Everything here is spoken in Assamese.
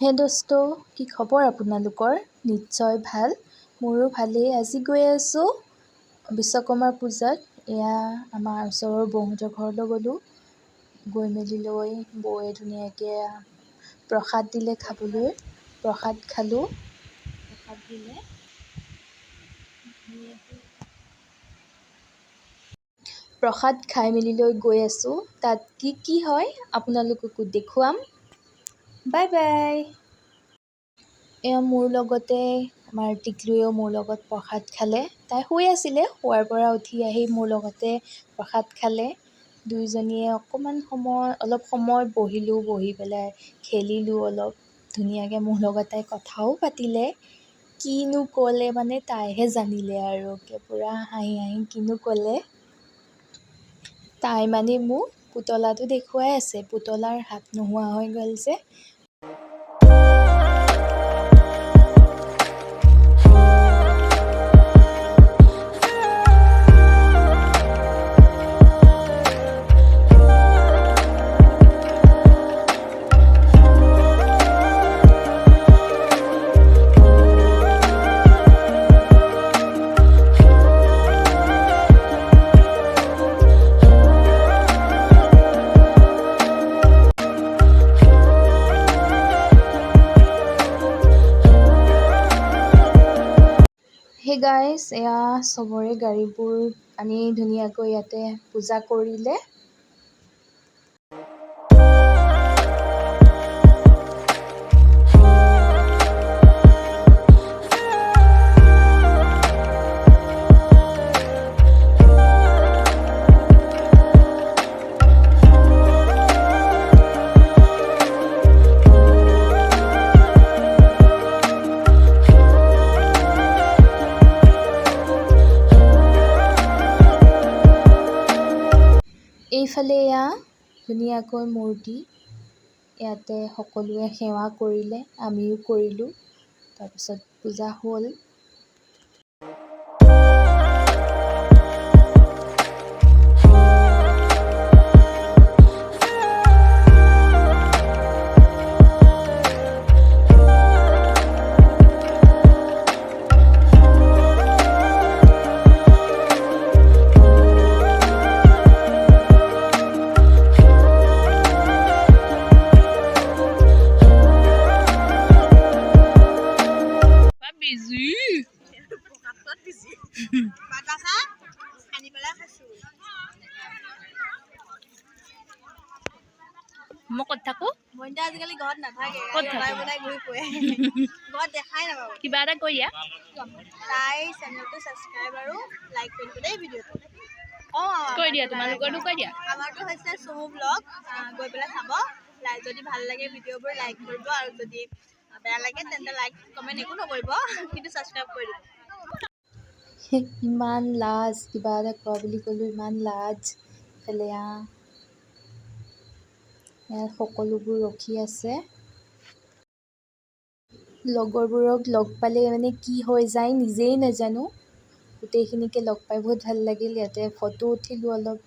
হে দোস্ত, কি খবৰ আপোনালোকৰ? নিশ্চয় ভাল। মোৰো ভালেই। আজি গৈ আছোঁ বিশ্বকৰ্মা পূজাত। এয়া আমাৰ ওচৰৰ বৌহঁতৰ ঘৰলৈ গ'লোঁ। গৈ মেলি লৈ বৌয়ে ধুনীয়াকৈ প্ৰসাদ দিলে খাবলৈ। প্ৰসাদ খালোঁ। প্ৰসাদ দিলে প্ৰসাদ খাই মেলি লৈ গৈ আছোঁ। তাত কি হয় আপোনালোককো দেখুৱাম। Bye bye. এয়া মোৰ লগতে আমাৰ টিকলুৱেও মোৰ লগত প্ৰসাদ খালে। তাই শুই আছিলে, শুৱাৰ পৰা উঠি আহি মোৰ লগতে প্ৰসাদ খালে। দুয়োজনীয়ে অলপ সময় বহিলোঁ, বহি পেলাই খেলিলোঁ অলপ। ধুনীয়াকৈ মোৰ লগত তাই কথাও পাতিলে। কিনো ক'লে মানে তাইহে জানিলে আৰু পূৰা হাঁহি হাঁহি কিনো ক'লে। তাই মানে মোক পুতলাটো দেখুৱাই আছে। পুতলাৰ হাত নোহোৱা হৈ গ'ল যে। হে গাইজ, এয়া চবৰে গাড়ীবোৰ আনি ধুনীয়াকৈ ইয়াতে পূজা কৰিলে। এইফালে এয়া ধুনীয়াকৈ মূৰ্তি। ইয়াতে সকলোৱে সেৱা কৰিলে, আমিও কৰিলোঁ। তাৰপিছত পূজা হ'ল। মই ক'ত থাকোঁ? মইনা আজিকালি ঘৰত নাথাকে। বনাই ঘূৰি ফুৰে। ঘৰত দেখাই নাপাব। কিবা এটা কৈ দিয়া। তাই চেনেলটো ছাবস্ক্ৰাইব আৰু লাইক কৰিব দেই ভিডিঅ'টো। কৈ দিয়া, তোমালোকৰটো কৈ দিয়া। আমাৰটো হৈছে চুমু ব্লগ। গৈ পেলাই চাব। যদি ভাল লাগে ভিডিঅ'বোৰ লাইক কৰিব, আৰু যদি বেয়া লাগে তেন্তে লাইক কমেণ্ট একো নকৰিব, কিন্তু ছাবস্ক্ৰাইব কৰি দিব। ইমান লাজ, কিবা এটা কোৱা বুলি ক'লোঁ ইমান লাজ। ইফালে ইয়াত সকলোবোৰ ৰখি আছে। লগৰবোৰক লগ পালে মানে কি হৈ যায় নিজেই নাজানো। গোটেইখিনিকে লগ পাই বহুত ভাল লাগিল। ইয়াতে ফটো উঠিলোঁ অলপ।